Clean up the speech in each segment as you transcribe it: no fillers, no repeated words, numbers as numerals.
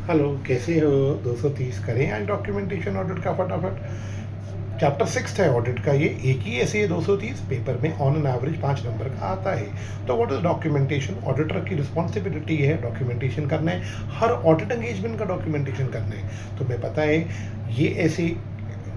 Hello, कैसे हो? 230 करें आज डॉक्यूमेंटेशन ऑडिट का फटाफट। चैप्टर 6 है ऑडिट का, ये एक ही ऐसे है 230 पेपर में ऑन एन एवरेज 5 नंबर का आता है। तो व्हाट इज डॉक्यूमेंटेशन? ऑडिटर की रिस्पॉन्सिबिलिटी है डॉक्यूमेंटेशन करना है, हर ऑडिट एंगेजमेंट का डॉक्यूमेंटेशन करना है। तुम्हें पता है ये ऐसे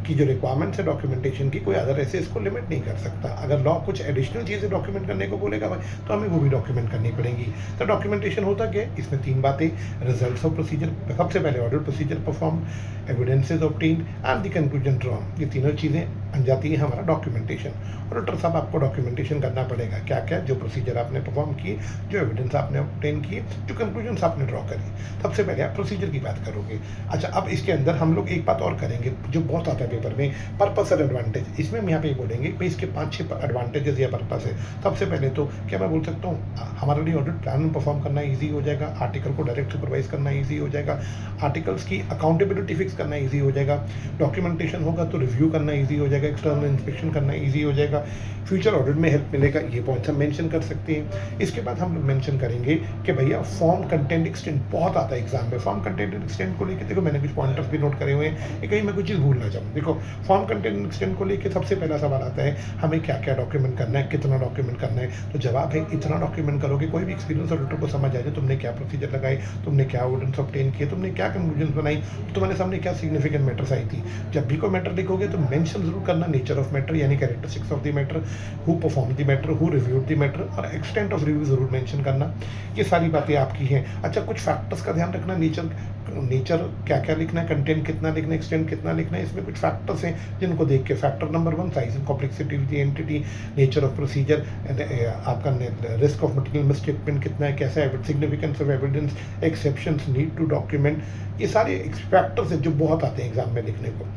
की जो रिक्वायरमेंट्स है डॉक्यूमेंटेशन की, कोई अदर ऐसे इसको लिमिट नहीं कर सकता। अगर लॉ कुछ एडिशनल चीज़ें डॉक्यूमेंट करने को बोलेगा भाई, तो हमें वो भी डॉक्यूमेंट करनी पड़ेगी। तो डॉक्यूमेंटेशन होता क्या है? इसमें 3 बातें: रिजल्ट्स ऑफ प्रोसीजर, सबसे पहले audit procedure perform, evidences obtained and the conclusion drawn. ये तीनों चीज़ें बन जाती है हमारा डॉक्यूमेंटेशन। ऑडिटर साहब आपको डॉक्यूमेंटेशन करना पड़ेगा, क्या क्या, जो प्रोसीजर आपने परफॉर्म किए, जो एविडेंस आपने ऑब्टेन किए, जो कंक्लूजन आपने ड्रॉ करी। सबसे पहले आप प्रोसीजर की बात करोगे। अच्छा, अब इसके अंदर हम लोग एक बात और करेंगे जो बहुत आता है पेपर में, पर्पस और एडवांटेज। इसमें हम यहाँ पे बोलेंगे भाई इसके 5-6 एडवांटेजेस या पर्पस है। सबसे पहले तो क्या मैं बोल सकता हूँ, हमारे लिए ऑडिट प्लान परफॉर्म करना ईजी हो जाएगा, आर्टिकल को डायरेक्ट सुपरवाइज करना ईजी हो जाएगा, आर्टिकल्स की अकाउंटेबिलिटी फिक्स करना ईजी हो जाएगा, डॉक्यूमेंटेशन होगा तो रिव्यू करना ईजी हो जाएगा, एक्सटर्नल इंस्पेक्शन करना ईजी हो जाएगा, फ्यूचर ऑडिट में हेल्प मिलेगा। ये पॉइंट्स हम मेंशन कर सकते हैं। इसके बाद हम लोग मेंशन करेंगे कि भैया फॉर्म कंटेंट एक्सटेंड बहुत आता है एग्जाम में। फॉर्म कंटेंट एक्सटेंड को लेकर देखो, मैंने कुछ पॉइंटर्स भी नोट करे हुए हैं, कहीं मैं कुछ चीज़ भूल ना जाऊँ। देखो, फॉर्म कंटेंट एक्सटेंड को लेकर सबसे पहला सवाल आता है, हमें क्या क्या डॉक्यूमेंट करना है, कितना डॉक्यूमेंट करना है। तो जवाब है इतना डॉक्यूमेंट करोगे। कोई भी एक्सपीरियंस ऑडिटर को समझ आ जाए तुमने क्या प्रोसीजर लगाए, तुमने क्या एविडेंस ऑब्टेन किए, तुमने क्या कंक्लूजन बनाई, तुम्हारे सामने क्या सिग्निफिकेंट मैटर्स आई थी। जब भी कोई मैटर लिखोगे तो मेंशन जरूर करना नेचर ऑफ मैटर यानी characteristics of the matter, who perform the matter, who reviewed the matter, और एक्सटेंट ऑफ रिव्यू जरूर मेंशन करना। ये सारी बातें आपकी हैं। अच्छा, कुछ फैक्टर्स का ध्यान रखना, नेचर क्या क्या लिखना है, कंटेंट कितना लिखना है, एक्सटेंट कितना लिखना है। इसमें कुछ फैक्टर्स हैं जिनको देख के, factor number 1 size and complexity of the entity, nature of procedure, आपका रिस्क ऑफ मटेरियल मिसस्टेटमेंट कितना है, कैसा है, significance of evidence, exceptions, need to document. ये सारे फैक्टर्स हैं जो बहुत आते हैं एग्जाम में लिखने को।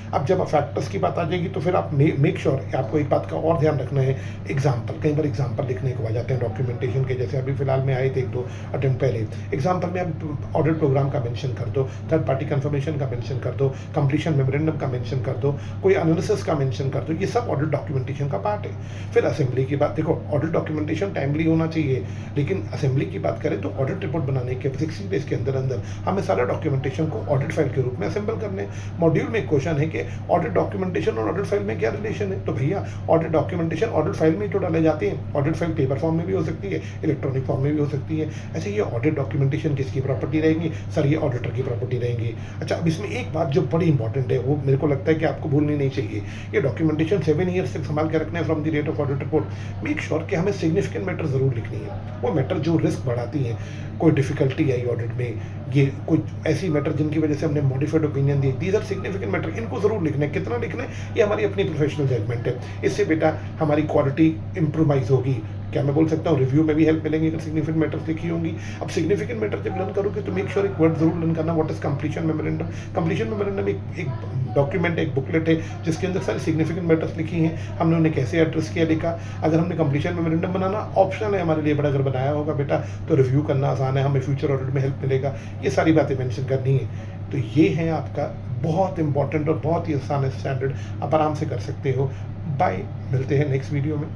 अब जब फैक्टर्स की बात आ जाएगी तो फिर आप मेक श्योर आपको एक बात का और ध्यान रखना है, एग्जाम्पल। कई बार एग्जाम्पल लिखने को आ जाते हैं डॉक्यूमेंटेशन के, जैसे अभी फिलहाल में आए थे 1-2 अटेम्प्ट पहले। एग्जाम्पल में आप ऑडिट प्रोग्राम का मेंशन कर दो, थर्ड पार्टी कंफर्मेशन का मेंशन कर दो, कंप्लीशन मेमोरेंडम का मेंशन कर दो, कोई एनालिसिस का मेंशन कर दो। ये सब ऑडिट डॉक्यूमेंटेशन का पार्ट है। फिर असेंबली की बात, देखो ऑडिट डॉक्यूमेंटेशन टाइमली होना चाहिए, लेकिन असेंबली की बात करें तो ऑडिट रिपोर्ट बनाने के 60 डेज के अंदर अंदर हमें सारा डॉक्यूमेंटेशन को ऑडिट फाइल के रूप में असेंबल करने। मॉड्यूल में एक क्वेश्चन है कि ऑडिट डॉक्यूमेंटेशन और ऑडिट फाइल में क्या रिलेशन है। तो भैया ऑडिट डॉक्यूमेंटेशन ऑडिट फाइल में तो डाले जाते हैं। ऑडिट फाइल पेपर फॉर्म में भी हो सकती है, इलेक्ट्रॉनिक फॉर्म में भी हो सकती है। ऐसे ये ऑडिट डॉक्यूमेंटेशन किसकी प्रॉपर्टी रहेंगी? सर, ये ऑडिटर की प्रॉपर्टी रहेंगी। अच्छा, अब इसमें एक बात जो बड़ी इंपॉर्टेंट है, वो मेरे को लगता है कि आपको भूलनी नहीं चाहिए। ये डॉक्यूमेंटेशन 7 ईयर्स तक संभाल के रखना है from the date of audit report. Make sure कि हमें सिग्निफिकेंट मैटर जरूर लिखनी है, वो मैटर जो रिस्क बढ़ाती है। कोई डिफिकल्टी आई ऑडिट में, ये कोई ऐसी मैटर जिनकी वजह से हमने मॉडिफाइड ओपिनियन दी, दीज आर सिग्निफिकेंट मैटर, इनको जरूर लिखना है। कितना लिखना है ये हमारी अपनी प्रोफेशनल जजमेंट है। इससे बेटा हमारी क्वालिटी इंप्रूवाइज होगी। क्या मैं बोल सकता हूँ, रिव्यू में भी हेल्प मिलेंगी अगर सिग्निफिकेंट मैटर्स लिखी होंगी। अब सिग्निफिकेंट मैटर जब लर्न करोगे तो मेक श्योर एक वर्ड जरूर लर्न करना, what is completion memorandum. Completion memorandum एक डॉक्यूमेंट, एक बुकलेट है जिसके अंदर सारी सिग्निफिकेंट मैटर्स लिखी हैं, हमने उन्हें कैसे एड्रेस किया लिखा। अगर हमने कंप्लीशन मेमोरेंडम बनाना ऑप्शनल है हमारे लिए, बट अगर बनाया होगा बेटा तो रिव्यू करना आसान है, हमें फ्यूचर ऑडिट में हेल्प मिलेगा। ये सारी बातें मेंशन करनी है। तो ये है आपका बहुत इंपॉर्टेंट और बहुत ही आसान स्टैंडर्ड, आप आराम से कर सकते हो। बाय, मिलते हैं नेक्स्ट वीडियो में।